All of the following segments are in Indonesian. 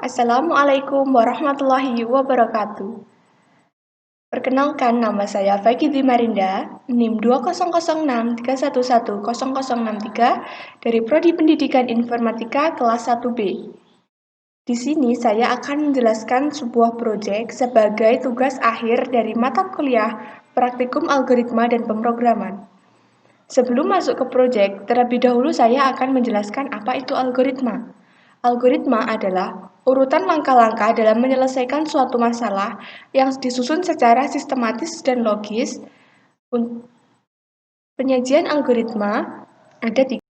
Assalamualaikum warahmatullahi wabarakatuh. Perkenalkan, nama saya Fakidi Marinda, NIM 200631100063 dari Prodi Pendidikan Informatika kelas 1B. Di sini saya akan menjelaskan sebuah proyek sebagai tugas akhir dari mata kuliah Praktikum Algoritma dan Pemrograman. Sebelum masuk ke proyek, terlebih dahulu saya akan menjelaskan apa itu algoritma. Algoritma adalah urutan langkah-langkah dalam menyelesaikan suatu masalah yang disusun secara sistematis dan logis. Penyajian algoritma ada tiga.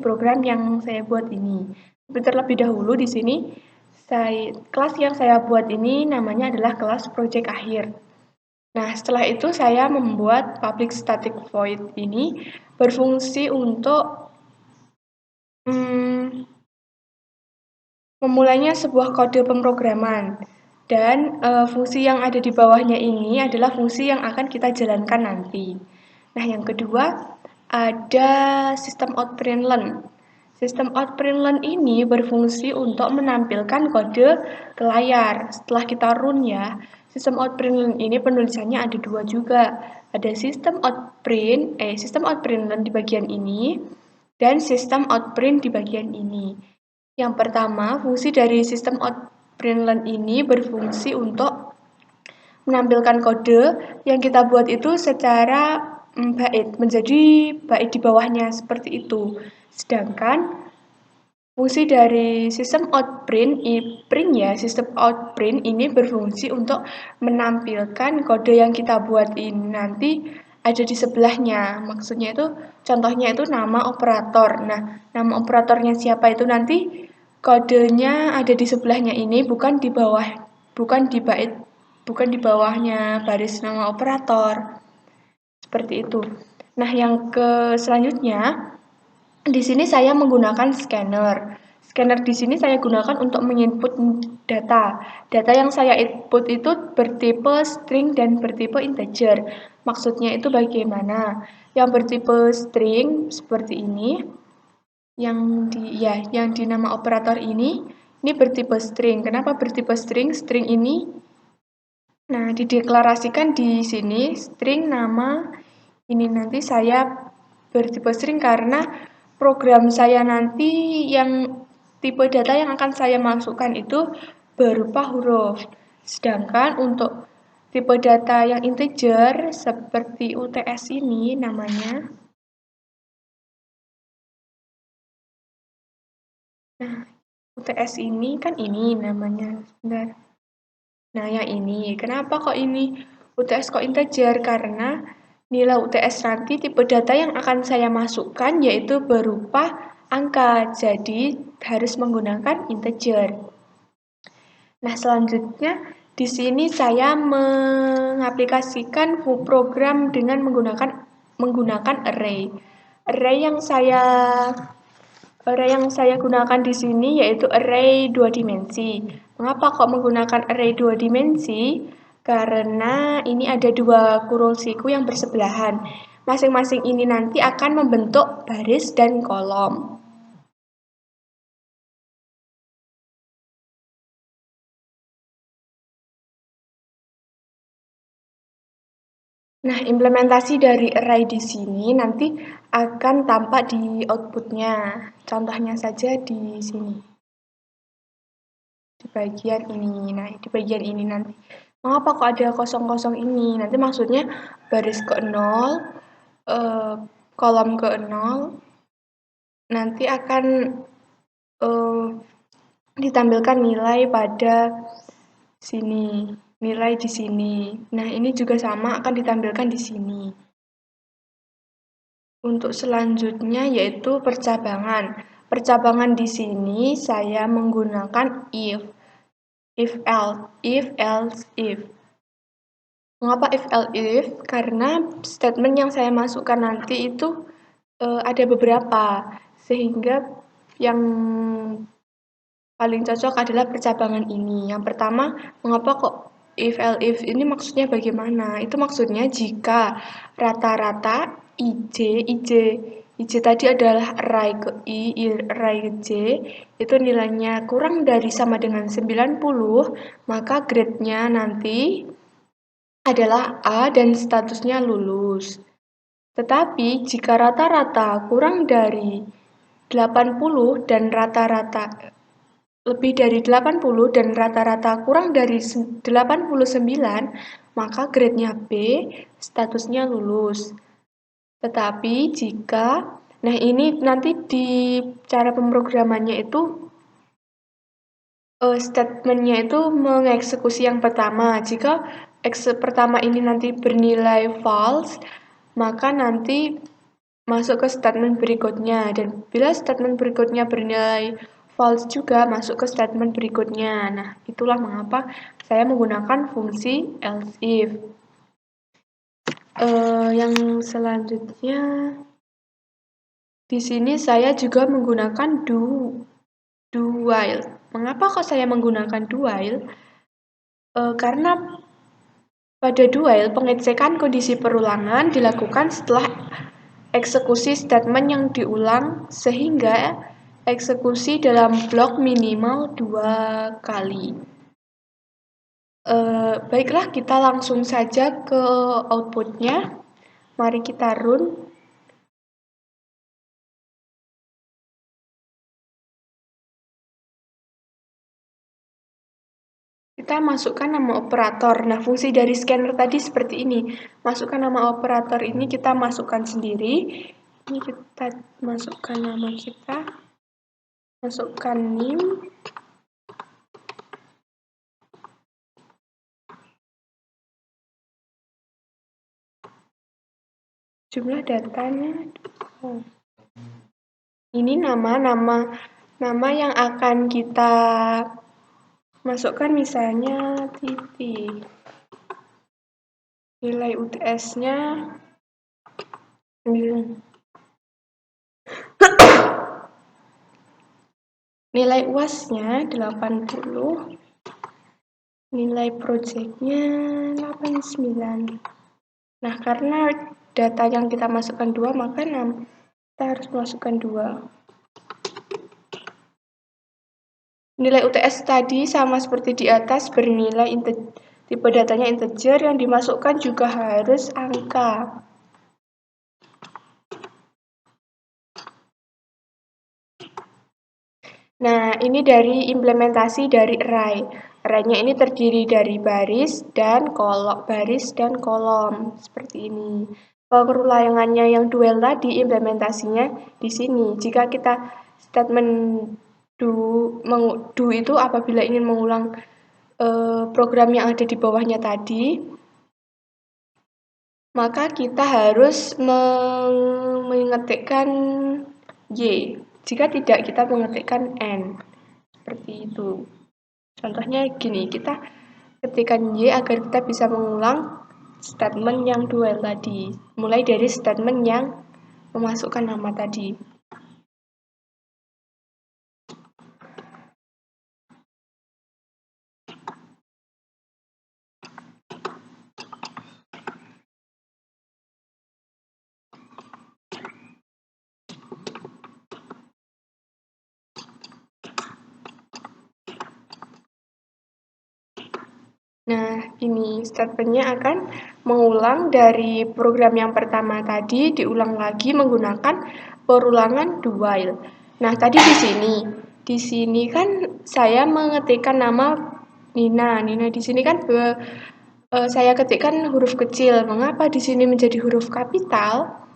Program yang saya buat ini. Terlebih dahulu di sini kelas yang saya buat ini namanya adalah kelas proyek akhir. Nah, setelah itu saya membuat public static void ini berfungsi untuk memulainya sebuah kode pemrograman. Dan fungsi yang ada di bawahnya ini adalah fungsi yang akan kita jalankan nanti. Nah, yang kedua ada sistem outprintln. Sistem outprintln ini berfungsi untuk menampilkan kode ke layar. Setelah kita run ya, sistem outprintln ini penulisannya ada dua juga. Ada sistem outprintln di bagian ini dan sistem outprint di bagian ini. Yang pertama, fungsi dari sistem outprintln ini berfungsi untuk menampilkan kode yang kita buat itu secara bait, menjadi bait di bawahnya seperti itu. Sedangkan fungsi dari sistem sistem outprint ini berfungsi untuk menampilkan kode yang kita buat ini nanti ada di sebelahnya. Maksudnya itu, contohnya itu nama operator. Nah, nama operatornya siapa itu nanti kodenya ada di sebelahnya ini, bukan di bawahnya baris nama operator. Seperti itu. Nah, yang selanjutnya di sini saya menggunakan scanner. Scanner di sini saya gunakan untuk menginput data. Data yang saya input itu bertipe string dan bertipe integer. Maksudnya itu bagaimana? Yang bertipe string seperti ini. Yang di nama operator ini bertipe string. Kenapa bertipe string? String ini dideklarasikan di sini string nama ini nanti saya bertipe string karena program saya nanti yang tipe data yang akan saya masukkan itu berupa huruf. Sedangkan untuk tipe data yang integer seperti UTS ini namanya. Nah, UTS ini kan ini namanya. Sebentar. Nah, yang ini. Kenapa kok ini UTS kok integer? Karena nilai UTS nanti tipe data yang akan saya masukkan yaitu berupa angka, jadi harus menggunakan integer. Nah, selanjutnya di sini saya mengaplikasikan program dengan menggunakan array. Array yang saya gunakan di sini yaitu array 2 dimensi. Mengapa kok menggunakan array 2 dimensi? Karena ini ada dua kurung siku yang bersebelahan. Masing-masing ini nanti akan membentuk baris dan kolom. Nah, implementasi dari array di sini nanti akan tampak di outputnya. Contohnya saja di sini. Di bagian ini. Nah, di bagian ini nanti. Mengapa kok ada kosong-kosong ini? Nanti maksudnya baris ke 0, kolom ke 0, nanti akan ditampilkan nilai pada sini. Nilai di sini. Nah, ini juga sama akan ditampilkan di sini. Untuk selanjutnya yaitu percabangan. Percabangan di sini saya menggunakan if else if. Mengapa if else if? Karena statement yang saya masukkan nanti itu ada beberapa, sehingga yang paling cocok adalah percabangan ini. Yang pertama, mengapa kok if else if ini maksudnya bagaimana? Itu maksudnya jika rata-rata IJ tadi adalah array ke I, array ke J, itu nilainya kurang dari sama dengan 90, maka grade-nya nanti adalah A dan statusnya lulus. Tetapi jika rata-rata kurang dari 80 dan rata-rata lebih dari 80 dan rata-rata kurang dari 89, maka grade-nya B, statusnya lulus. Tetapi jika, nah ini nanti di cara pemrogramannya itu statementnya itu mengeksekusi yang pertama. Jika pertama ini nanti bernilai false, maka nanti masuk ke statement berikutnya. Dan bila statement berikutnya bernilai false juga, masuk ke statement berikutnya. Nah, itulah mengapa saya menggunakan fungsi else if. Yang selanjutnya, di sini saya juga menggunakan do while. Mengapa kok saya menggunakan do while? Karena pada do while, pengecekan kondisi perulangan dilakukan setelah eksekusi statement yang diulang, sehingga eksekusi dalam blok minimal 2 kali. Baiklah, kita langsung saja ke outputnya. Mari kita run. Kita masukkan nama operator. Nah, fungsi dari scanner tadi seperti ini. Masukkan nama operator ini, kita masukkan sendiri. Ini kita masukkan nama kita. Masukkan name. Jumlah datanya. Ini nama yang akan kita masukkan, misalnya titik. Nilai UTS-nya 9. Nilai UAS-nya 80. Nilai project-nya 89. Nah, karena data yang kita masukkan 2, maka kita harus masukkan 2. Nilai UTS tadi sama seperti di atas, bernilai tipe datanya integer, yang dimasukkan juga harus angka. Nah, ini dari implementasi dari array. Array-nya ini terdiri dari baris dan kolom, seperti ini. Perulangannya yang dual tadi, implementasinya di sini. Jika kita statement do itu apabila ingin mengulang program yang ada di bawahnya tadi, maka kita harus mengetikkan Y. Jika tidak, kita mengetikkan N. Seperti itu. Contohnya gini, kita ketikkan Y agar kita bisa mengulang statement yang dual tadi. Mulai dari statement yang memasukkan nama tadi. Nah, ini statementnya akan mengulang dari program yang pertama tadi, diulang lagi menggunakan perulangan do while. Nah, tadi di sini kan saya mengetikkan nama Nina. Nina di sini kan saya ketikkan huruf kecil. Mengapa di sini menjadi huruf kapital?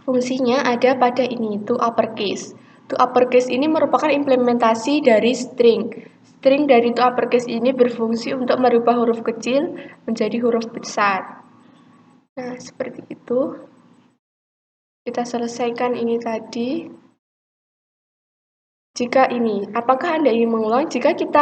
Fungsinya ada pada ini, to uppercase. To uppercase ini merupakan implementasi dari string. String dari to uppercase ini berfungsi untuk merubah huruf kecil menjadi huruf besar. Nah, seperti itu. Kita selesaikan ini tadi. Jika ini, apakah Anda ingin mengulang? Jika kita